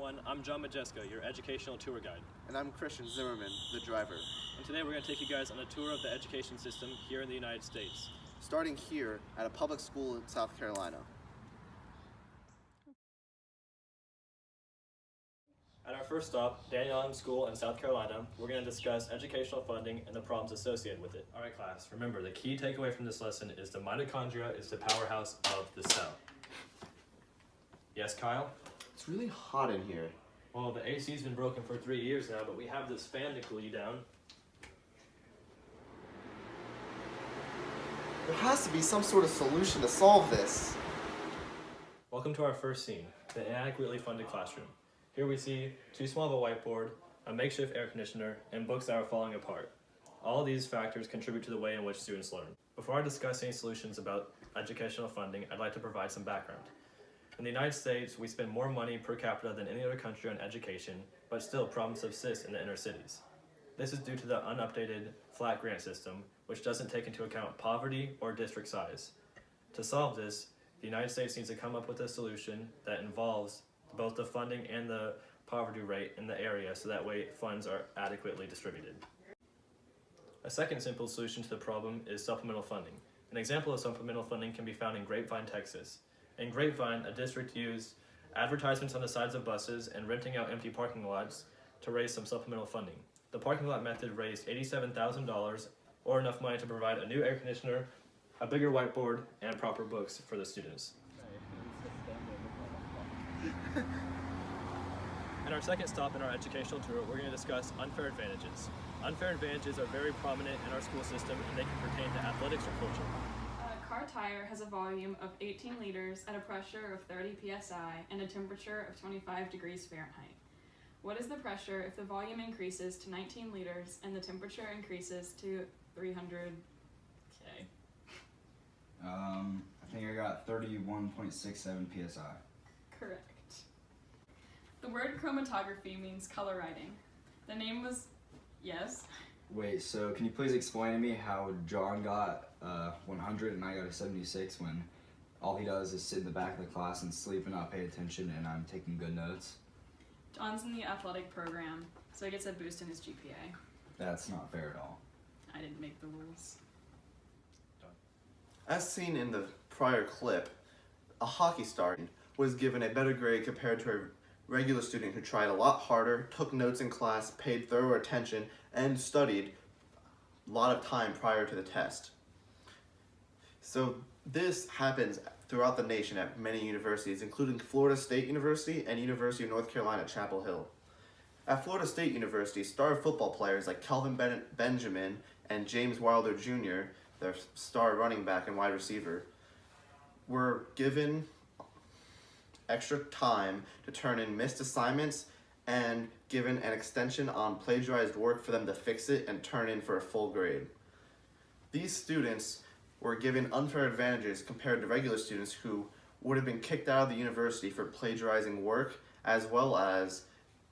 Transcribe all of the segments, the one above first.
everyone, I'm John Majeska, your educational tour guide. And I'm Christian Zimmerman, the driver. And today we're going to take you guys on a tour of the education system here in the United States. Starting here at a public school in South Carolina. At our first stop, Daniel Allen School in South Carolina, we're going to discuss educational funding and the problems associated with it. Alright class, remember the key takeaway from this lesson is the mitochondria is the powerhouse of the cell. Yes, Kyle? It's really hot in here. Well, the AC's been broken for 3 years now, but we have this fan to cool you down. There has to be some sort of solution to solve this. Welcome to our first scene, the inadequately funded classroom. Here we see too small of a whiteboard, a makeshift air conditioner, and books that are falling apart. All of these factors contribute to the way in which students learn. Before I discuss any solutions about educational funding, I'd like to provide some background. In the United States, we spend more money per capita than any other country on education, but still problems subsist in the inner cities. This is due to the unupdated flat grant system, which doesn't take into account poverty or district size. To solve this, the United States needs to come up with a solution that involves both the funding and the poverty rate in the area so that way funds are adequately distributed. A second simple solution to the problem is supplemental funding. An example of supplemental funding can be found in Grapevine, Texas. In Grapevine, a district used advertisements on the sides of buses and renting out empty parking lots to raise some supplemental funding. The parking lot method raised $87,000 or enough money to provide a new air conditioner, a bigger whiteboard, and proper books for the students. In our second stop in our educational tour, we're going to discuss unfair advantages. Unfair advantages are very prominent in our school system and they can pertain to athletics or culture. A car tire has a volume of 18 liters at a pressure of 30 psi and a temperature of 25 degrees Fahrenheit. What is the pressure if the volume increases to 19 liters and the temperature increases to 300 K? I think I got 31.67 psi. Correct. The word chromatography means color writing. The name was, yes? Wait, so can you please explain to me how John got 100 and I got a 76 when all he does is sit in the back of the class and sleep and not pay attention and I'm taking good notes? John's in the athletic program, so he gets a boost in his GPA. That's not fair at all. I didn't make the rules. As seen in the prior clip, a hockey star was given a better grade compared to a regular student who tried a lot harder, took notes in class, paid thorough attention, and studied a lot of time prior to the test. So this happens throughout the nation at many universities, including Florida State University and University of North Carolina, Chapel Hill. At Florida State University, star football players like Kelvin Benjamin and James Wilder Jr., their star running back and wide receiver, were given extra time to turn in missed assignments and given an extension on plagiarized work for them to fix it and turn in for a full grade. These students were given unfair advantages compared to regular students who would have been kicked out of the university for plagiarizing work, as well as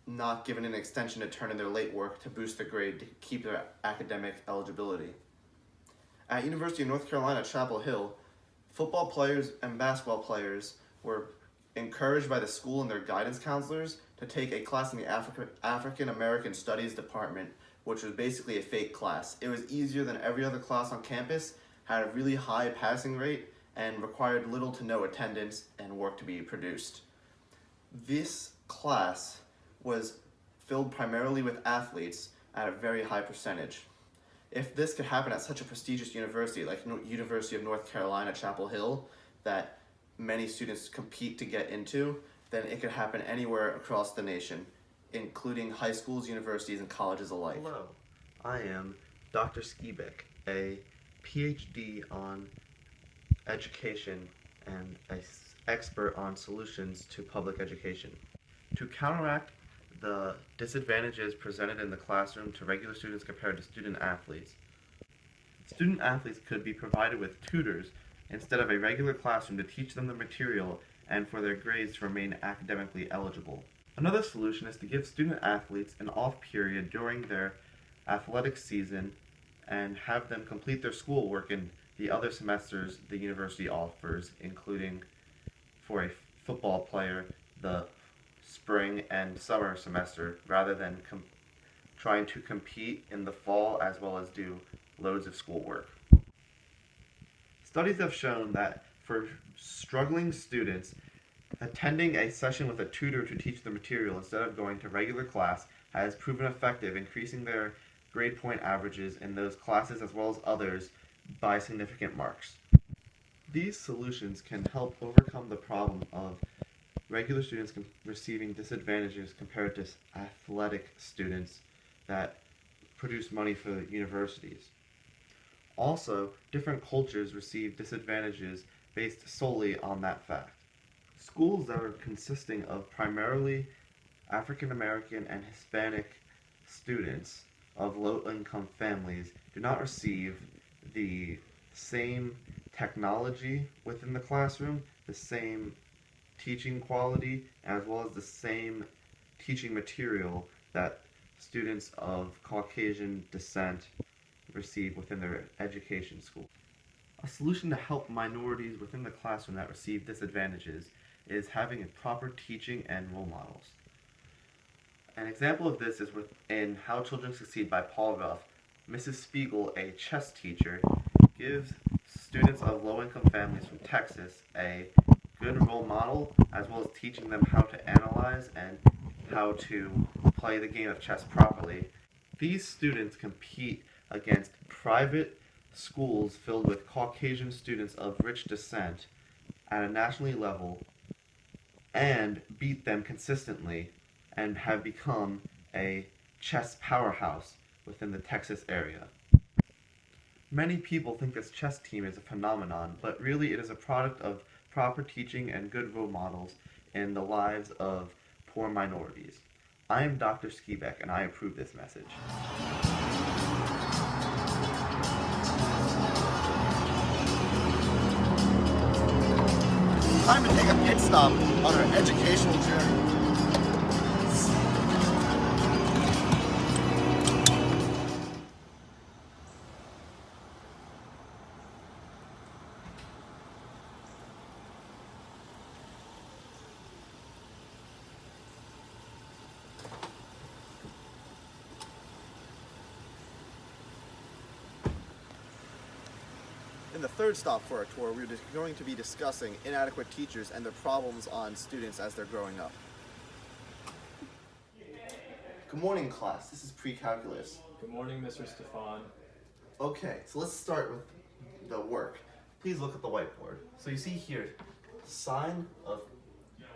not given an extension to turn in their late work to boost their grade to keep their academic eligibility. At University of North Carolina, Chapel Hill, football players and basketball players were encouraged by the school and their guidance counselors to take a class in the African American Studies department, which was basically a fake class. It was easier than every other class on campus, had a really high passing rate, and required little to no attendance and work to be produced. This class was filled primarily with athletes at a very high percentage. If this could happen at such a prestigious university like University of North Carolina, Chapel Hill, that many students compete to get into, then it could happen anywhere across the nation, including high schools, universities, and colleges alike. Hello, I am Dr. Skibik, a PhD on education and an expert on solutions to public education. To counteract the disadvantages presented in the classroom to regular students compared to student athletes could be provided with tutors instead of a regular classroom to teach them the material and for their grades to remain academically eligible. Another solution is to give student athletes an off period during their athletic season and have them complete their schoolwork in the other semesters the university offers, including, for a football player, the spring and summer semester rather than trying to compete in the fall as well as do loads of schoolwork. Studies have shown that for struggling students, attending a session with a tutor to teach the material instead of going to regular class has proven effective, increasing their grade point averages in those classes as well as others by significant marks. These solutions can help overcome the problem of regular students receiving disadvantages compared to athletic students that produce money for the universities. Also, different cultures receive disadvantages based solely on that fact. Schools that are consisting of primarily African American and Hispanic students of low-income families do not receive the same technology within the classroom, the same teaching quality, as well as the same teaching material that students of Caucasian descent receive within their education school. A solution to help minorities within the classroom that receive disadvantages is having a proper teaching and role models. An example of this is in How Children Succeed by Paul Ruff. Mrs. Spiegel, a chess teacher, gives students of low-income families from Texas a good role model, as well as teaching them how to analyze and how to play the game of chess properly. These students compete against private schools filled with Caucasian students of rich descent at a nationally level and beat them consistently and have become a chess powerhouse within the Texas area. Many people think this chess team is a phenomenon, but really it is a product of proper teaching and good role models in the lives of poor minorities. I am Dr. Skiebeck, and I approve this message. Time to take a pit stop on our educational journey. In the third stop for our tour, we're going to be discussing inadequate teachers and their problems on students as they're growing up. Good morning, class. This is pre-calculus. Good morning, Mr. Stefan. Okay, so let's start with the work. Please look at the whiteboard. So you see here, sine of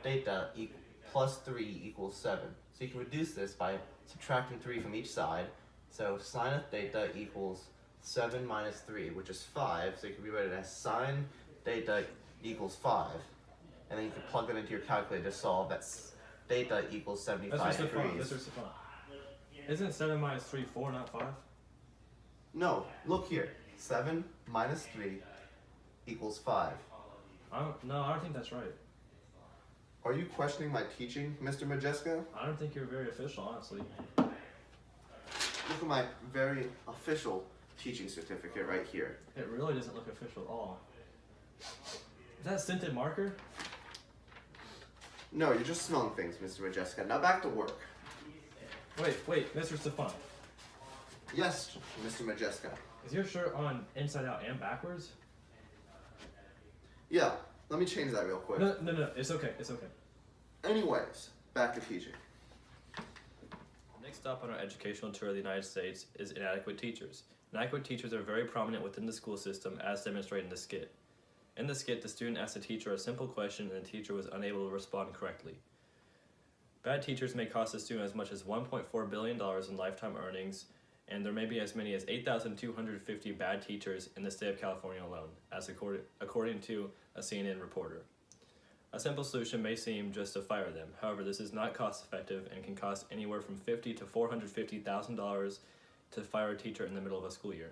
theta plus 3 equals 7. So you can reduce this by subtracting 3 from each side. So sine of theta equals 7 minus 3, which is 5, so you can rewrite it as sine theta equals 5. And then you can plug that into your calculator to solve. That's theta equals 75 degrees. Mr. Stefan. Isn't 7 minus 3 4, not 5? No, look here. 7 minus 3 equals 5. I don't think that's right. Are you questioning my teaching, Mr. Majeska? I don't think you're very official, honestly. Look at my very official teaching certificate right here. It really doesn't look official at all. Is that scented marker? No, you're just smelling things, Mr. Majeska. Now back to work. Wait, Mr. Stefan. Yes, Mr. Majeska. Is your shirt on inside out and backwards? Yeah, let me change that real quick. No, it's okay. Anyways, back to teaching. Next stop on our educational tour of the United States is inadequate teachers. Inadequate teachers are very prominent within the school system, as demonstrated in the skit. In the skit, the student asked the teacher a simple question and the teacher was unable to respond correctly. Bad teachers may cost the student as much as $1.4 billion in lifetime earnings, and there may be as many as 8,250 bad teachers in the state of California alone, as according to a CNN reporter. A simple solution may seem just to fire them. However, this is not cost effective and can cost anywhere from $50,000 to $450,000 to fire a teacher in the middle of a school year.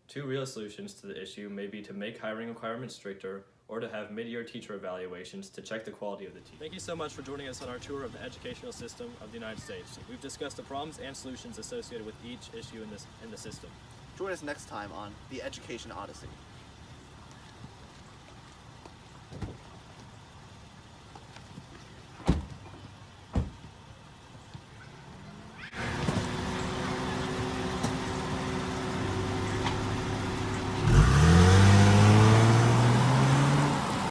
Two real solutions to the issue may be to make hiring requirements stricter or to have mid-year teacher evaluations to check the quality of the teaching. Thank you so much for joining us on our tour of the educational system of the United States. We've discussed the problems and solutions associated with each issue in the system. Join us next time on the Education Odyssey.